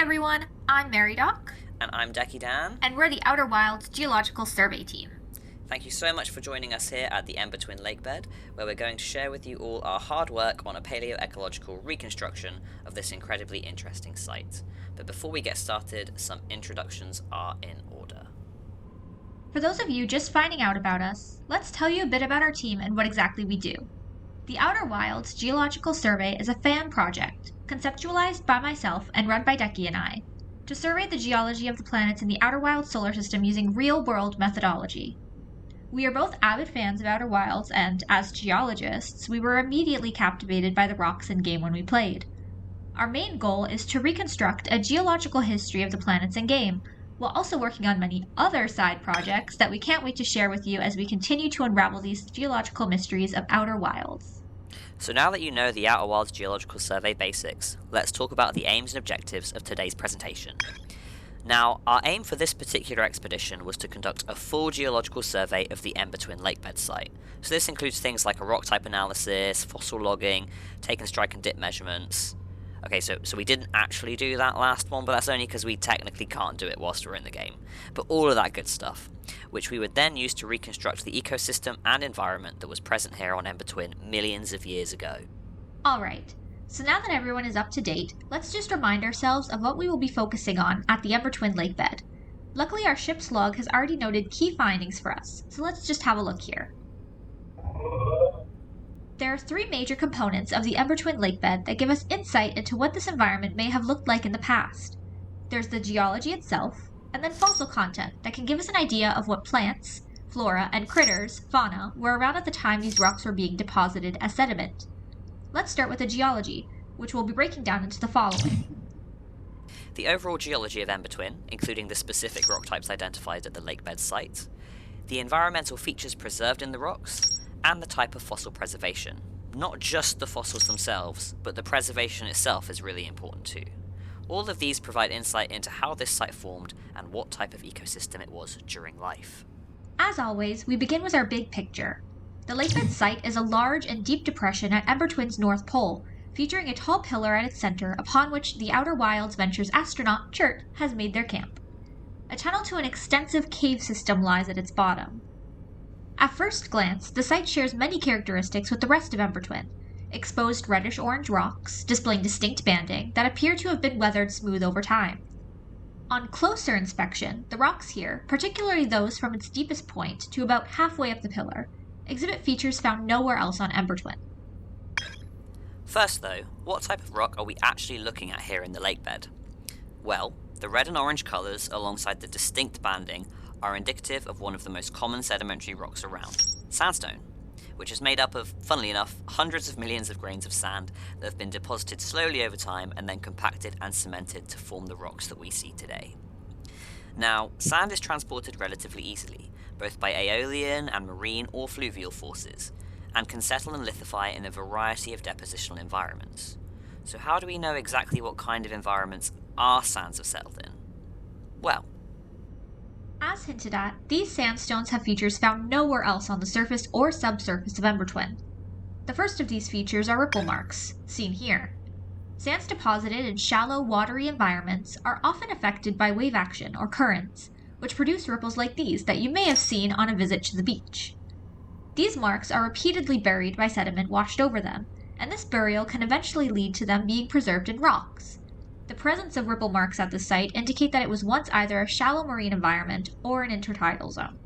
everyone, I'm Mary Doc. And I'm Decky Dan. And we're the Outer Wilds Geological Survey team. Thank you so much for joining us here at the Ember Twin Lakebed, where we're going to share with you all our hard work on a paleoecological reconstruction of this incredibly interesting site. But before we get started, some introductions are in order. For those of you just finding out about us, let's tell you a bit about our team and what exactly we do. The Outer Wilds Geological Survey is a fan project, conceptualized by myself and run by Decky and I, to survey the geology of the planets in the Outer Wilds solar system using real-world methodology. We are both avid fans of Outer Wilds, and as geologists, we were immediately captivated by the rocks in game when we played. Our main goal is to reconstruct a geological history of the planets in game, while also working on many other side projects that we can't wait to share with you as we continue to unravel these geological mysteries of Outer Wilds. So now that you know the Outer Wilds Geological Survey basics, let's talk about the aims and objectives of today's presentation. Now, our aim for this particular expedition was to conduct a full geological survey of the Ember Twin Lakebed site. So this includes things like a rock type analysis, fossil logging, take and strike and dip measurements. Okay, so we didn't actually do that last one, but that's only because we technically can't do it whilst we're in the game. But all of that good stuff, which we would then use to reconstruct the ecosystem and environment that was present here on Ember Twin millions of years ago. Alright, so now that everyone is up to date, let's just remind ourselves of what we will be focusing on at the Ember Twin Lakebed. Luckily our ship's log has already noted key findings for us, so let's just have a look here. There are three major components of the Ember Twin Lakebed that give us insight into what this environment may have looked like in the past. There's the geology itself, and then fossil content that can give us an idea of what plants, flora, and critters, fauna, were around at the time these rocks were being deposited as sediment. Let's start with the geology, which we'll be breaking down into the following. The overall geology of Ember Twin, including the specific rock types identified at the lakebed site, the environmental features preserved in the rocks, and the type of fossil preservation. Not just the fossils themselves, but the preservation itself is really important too. All of these provide insight into how this site formed and what type of ecosystem it was during life. As always, we begin with our big picture. The lakebed site is a large and deep depression at Ember Twin's north pole, featuring a tall pillar at its center upon which the Outer Wilds Venture's astronaut, Chert, has made their camp. A tunnel to an extensive cave system lies at its bottom. At first glance, the site shares many characteristics with the rest of Ember Twin. Exposed reddish-orange rocks, displaying distinct banding that appear to have been weathered smooth over time. On closer inspection, the rocks here, particularly those from its deepest point to about halfway up the pillar, exhibit features found nowhere else on Ember Twin. First though, what type of rock are we actually looking at here in the lakebed? Well, the red and orange colours alongside the distinct banding are indicative of one of the most common sedimentary rocks around, sandstone, which is made up of, funnily enough, hundreds of millions of grains of sand that have been deposited slowly over time and then compacted and cemented to form the rocks that we see today. Now, sand is transported relatively easily, both by aeolian and marine or fluvial forces, and can settle and lithify in a variety of depositional environments. So how do we know exactly what kind of environments our sands have settled in? Well, as hinted at, these sandstones have features found nowhere else on the surface or subsurface of Ember Twin. The first of these features are ripple marks, seen here. Sands deposited in shallow, watery environments are often affected by wave action or currents, which produce ripples like these that you may have seen on a visit to the beach. These marks are repeatedly buried by sediment washed over them, and this burial can eventually lead to them being preserved in rocks. The presence of ripple marks at the site indicate that it was once either a shallow marine environment or an intertidal zone.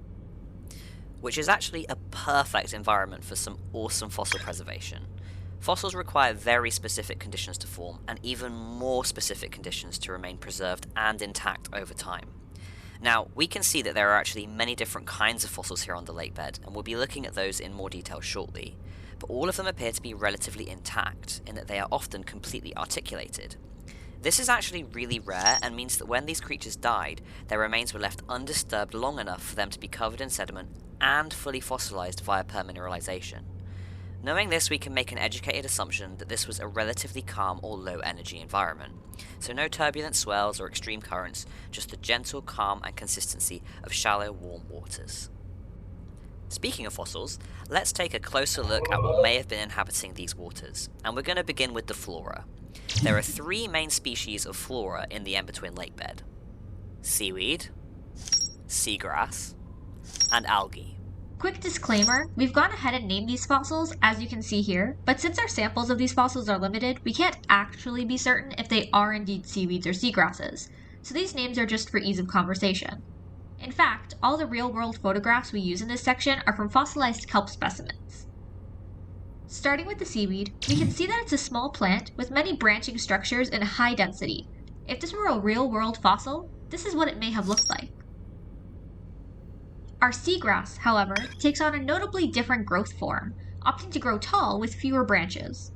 Which is actually a perfect environment for some awesome fossil preservation. Fossils require very specific conditions to form, and even more specific conditions to remain preserved and intact over time. Now, we can see that there are actually many different kinds of fossils here on the lakebed, and we'll be looking at those in more detail shortly. But all of them appear to be relatively intact, in that they are often completely articulated. This is actually really rare and means that when these creatures died, their remains were left undisturbed long enough for them to be covered in sediment and fully fossilized via permineralization. Knowing this, we can make an educated assumption that this was a relatively calm or low energy environment. So no turbulent swells or extreme currents, just the gentle calm and consistency of shallow, warm waters. Speaking of fossils, let's take a closer look at what may have been inhabiting these waters, and we're going to begin with the flora. There are three main species of flora in the Ember Twin Lakebed: seaweed, seagrass, and algae. Quick disclaimer, we've gone ahead and named these fossils, as you can see here, but since our samples of these fossils are limited, we can't actually be certain if they are indeed seaweeds or seagrasses, so these names are just for ease of conversation. In fact, all the real-world photographs we use in this section are from fossilized kelp specimens. Starting with the seaweed, we can see that it's a small plant with many branching structures and high density. If this were a real-world fossil, this is what it may have looked like. Our seagrass, however, takes on a notably different growth form, opting to grow tall with fewer branches.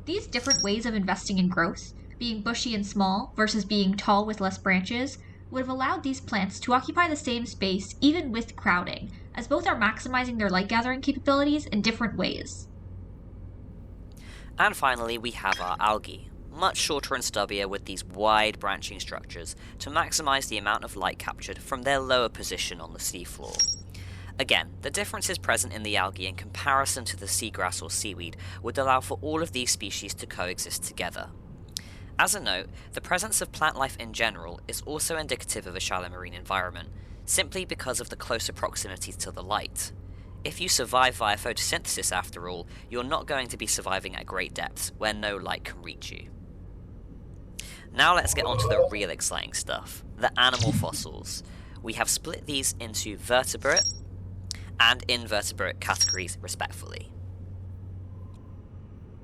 These different ways of investing in growth, being bushy and small versus being tall with less branches, would have allowed these plants to occupy the same space even with crowding, as both are maximizing their light-gathering capabilities in different ways. And finally, we have our algae, much shorter and stubbier with these wide branching structures to maximize the amount of light captured from their lower position on the seafloor. Again, the differences present in the algae in comparison to the seagrass or seaweed would allow for all of these species to coexist together. As a note, the presence of plant life in general is also indicative of a shallow marine environment, simply because of the closer proximity to the light. If you survive via photosynthesis, after all, you're not going to be surviving at great depths where no light can reach you. Now let's get on to the real exciting stuff, the animal fossils. We have split these into vertebrate and invertebrate categories respectively.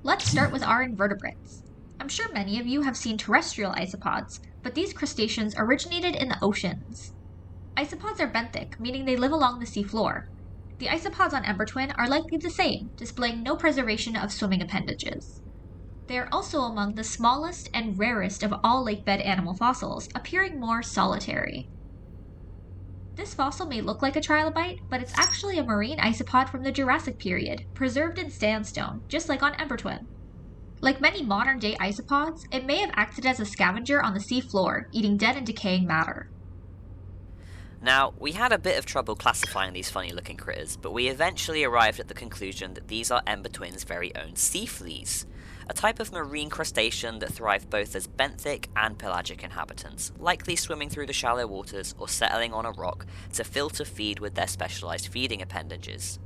Let's start with our invertebrates. I'm sure many of you have seen terrestrial isopods, but these crustaceans originated in the oceans. Isopods are benthic, meaning they live along the seafloor. The isopods on Ember Twin are likely the same, displaying no preservation of swimming appendages. They are also among the smallest and rarest of all lakebed animal fossils, appearing more solitary. This fossil may look like a trilobite, but it's actually a marine isopod from the Jurassic period, preserved in sandstone, just like on Ember Twin. Like many modern-day isopods, it may have acted as a scavenger on the seafloor, eating dead and decaying matter. Now, we had a bit of trouble classifying these funny-looking critters, but we eventually arrived at the conclusion that these are Ember Twin's very own sea fleas, a type of marine crustacean that thrive both as benthic and pelagic inhabitants, likely swimming through the shallow waters or settling on a rock to filter feed with their specialized feeding appendages.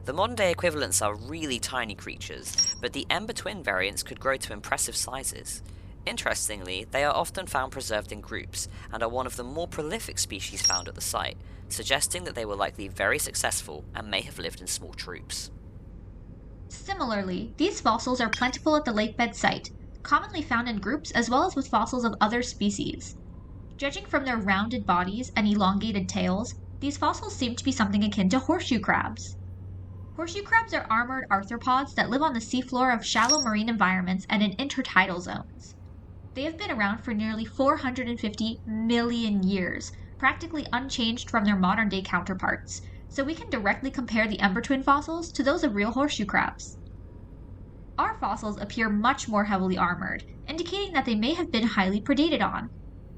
The modern-day equivalents are really tiny creatures, but the Ember Twin variants could grow to impressive sizes. Interestingly, they are often found preserved in groups, and are one of the more prolific species found at the site, suggesting that they were likely very successful and may have lived in small troops. Similarly, these fossils are plentiful at the lakebed site, commonly found in groups as well as with fossils of other species. Judging from their rounded bodies and elongated tails, these fossils seem to be something akin to horseshoe crabs. Horseshoe crabs are armored arthropods that live on the seafloor of shallow marine environments and in intertidal zones. They have been around for nearly 450 million years, practically unchanged from their modern-day counterparts, so we can directly compare the Ember Twin fossils to those of real horseshoe crabs. Our fossils appear much more heavily armored, indicating that they may have been highly predated on.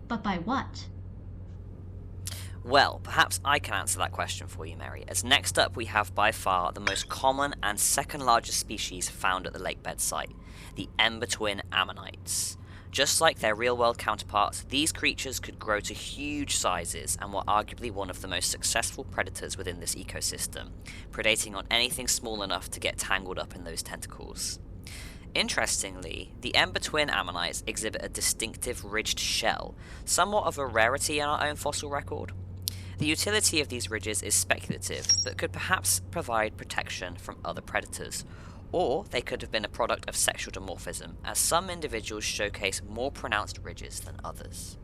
But by what? Well, perhaps I can answer that question for you, Mary, as next up we have by far the most common and second largest species found at the lakebed site, the Ember Twin ammonites. Just like their real-world counterparts, these creatures could grow to huge sizes and were arguably one of the most successful predators within this ecosystem, predating on anything small enough to get tangled up in those tentacles. Interestingly, the Ember Twin ammonites exhibit a distinctive ridged shell, somewhat of a rarity in our own fossil record. The utility of these ridges is speculative, but could perhaps provide protection from other predators, or they could have been a product of sexual dimorphism, as some individuals showcase more pronounced ridges than others.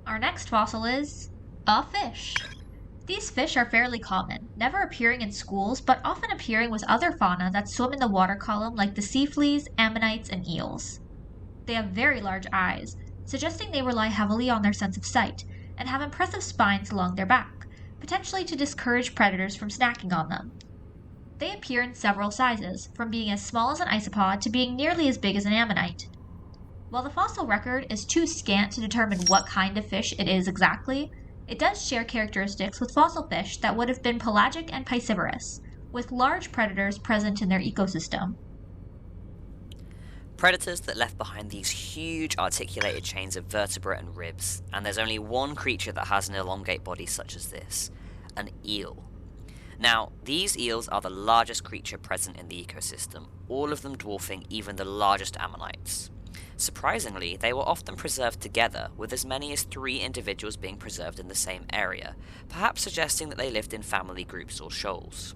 Our next fossil is a fish. These fish are fairly common, never appearing in schools, but often appearing with other fauna that swim in the water column like the sea fleas, ammonites, and eels. They have very large eyes, suggesting they rely heavily on their sense of sight, and have impressive spines along their back, potentially to discourage predators from snacking on them. They appear in several sizes, from being as small as an isopod to being nearly as big as an ammonite. While the fossil record is too scant to determine what kind of fish it is exactly, it does share characteristics with fossil fish that would have been pelagic and piscivorous, with large predators present in their ecosystem. Predators that left behind these huge articulated chains of vertebrae and ribs, and there's only one creature that has an elongate body such as this, an eel. Now, these eels are the largest creature present in the ecosystem, all of them dwarfing even the largest ammonites. Surprisingly, they were often preserved together, with as many as 3 individuals being preserved in the same area, perhaps suggesting that they lived in family groups or shoals.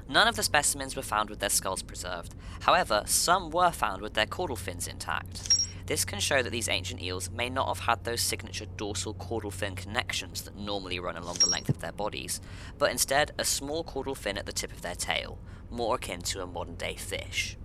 None of the specimens were found with their skulls preserved, however, some were found with their caudal fins intact. This can show that these ancient eels may not have had those signature dorsal caudal fin connections that normally run along the length of their bodies, but instead a small caudal fin at the tip of their tail, more akin to a modern-day fish.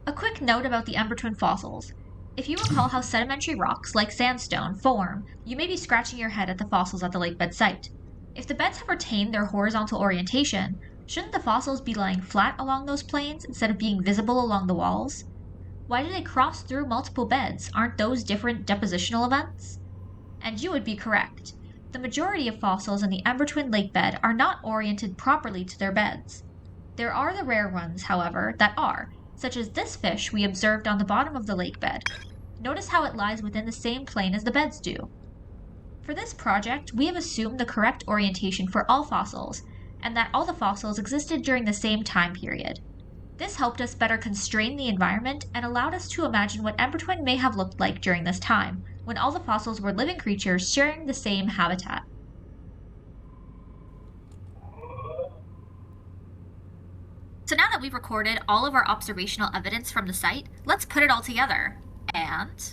A quick note about the Ember Twin fossils. If you recall how sedimentary rocks, like sandstone, form, you may be scratching your head at the fossils at the lakebed site. If the beds have retained their horizontal orientation, shouldn't the fossils be lying flat along those planes instead of being visible along the walls? Why do they cross through multiple beds? Aren't those different depositional events? And you would be correct. The majority of fossils in the Ember Twin Lakebed are not oriented properly to their beds. There are the rare ones, however, that are, such as this fish we observed on the bottom of the lakebed. Notice how it lies within the same plane as the beds do. For this project, we have assumed the correct orientation for all fossils, and that all the fossils existed during the same time period. This helped us better constrain the environment and allowed us to imagine what Ember Twin may have looked like during this time, when all the fossils were living creatures sharing the same habitat. So now that we've recorded all of our observational evidence from the site, let's put it all together. And...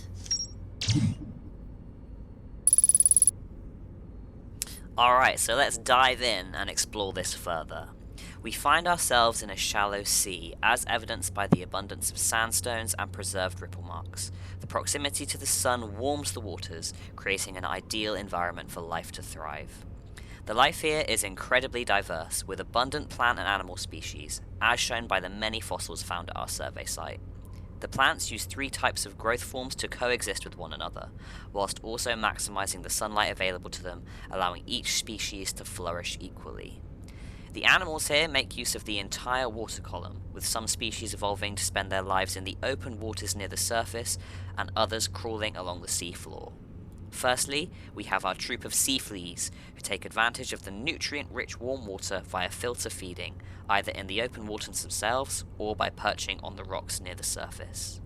Alright, so let's dive in and explore this further. We find ourselves in a shallow sea, as evidenced by the abundance of sandstones and preserved ripple marks. The proximity to the sun warms the waters, creating an ideal environment for life to thrive. The life here is incredibly diverse, with abundant plant and animal species, as shown by the many fossils found at our survey site. The plants use 3 types of growth forms to coexist with one another, whilst also maximizing the sunlight available to them, allowing each species to flourish equally. The animals here make use of the entire water column, with some species evolving to spend their lives in the open waters near the surface, and others crawling along the seafloor. Firstly, we have our troop of sea fleas, who take advantage of the nutrient-rich warm water via filter feeding, either in the open waters themselves or by perching on the rocks near the surface.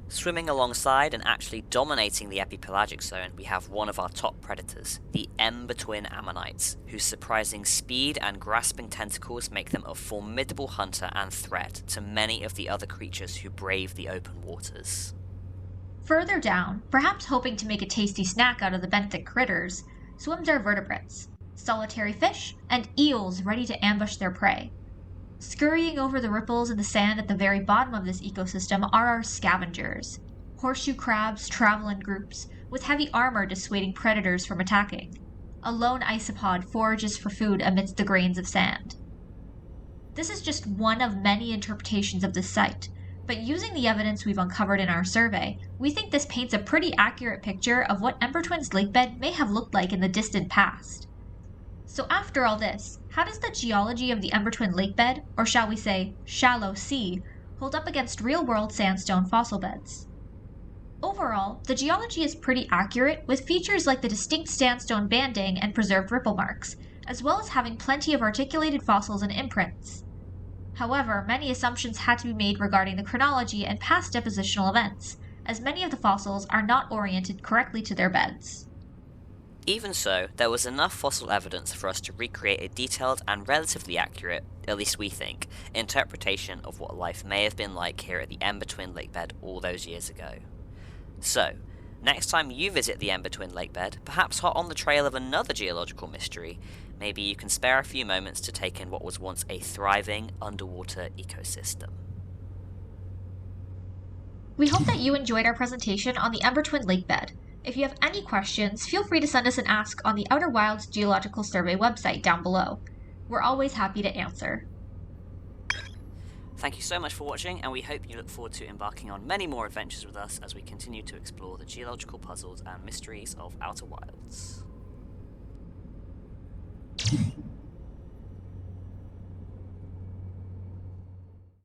Swimming alongside and actually dominating the epipelagic zone, we have one of our top predators, the Ember Twin ammonites, whose surprising speed and grasping tentacles make them a formidable hunter and threat to many of the other creatures who brave the open waters. Further down, perhaps hoping to make a tasty snack out of the benthic critters, swims our vertebrates, solitary fish, and eels ready to ambush their prey. Scurrying over the ripples in the sand at the very bottom of this ecosystem are our scavengers. Horseshoe crabs travel in groups, with heavy armor dissuading predators from attacking. A lone isopod forages for food amidst the grains of sand. This is just one of many interpretations of this site, but using the evidence we've uncovered in our survey, we think this paints a pretty accurate picture of what Ember Twin's lakebed may have looked like in the distant past. So after all this, how does the geology of the Ember Twin lakebed, or shall we say, shallow sea, hold up against real-world sandstone fossil beds? Overall, the geology is pretty accurate, with features like the distinct sandstone banding and preserved ripple marks, as well as having plenty of articulated fossils and imprints. However, many assumptions had to be made regarding the chronology and past depositional events, as many of the fossils are not oriented correctly to their beds. Even so, there was enough fossil evidence for us to recreate a detailed and relatively accurate, at least we think, interpretation of what life may have been like here at the Ember Twin Lakebed all those years ago. So, next time you visit the Ember Twin Lakebed, perhaps hot on the trail of another geological mystery, maybe you can spare a few moments to take in what was once a thriving underwater ecosystem. We hope that you enjoyed our presentation on the Ember Twin Lakebed. If you have any questions, feel free to send us an ask on the Outer Wilds Geological Survey website down below. We're always happy to answer. Thank you so much for watching, and we hope you look forward to embarking on many more adventures with us as we continue to explore the geological puzzles and mysteries of Outer Wilds.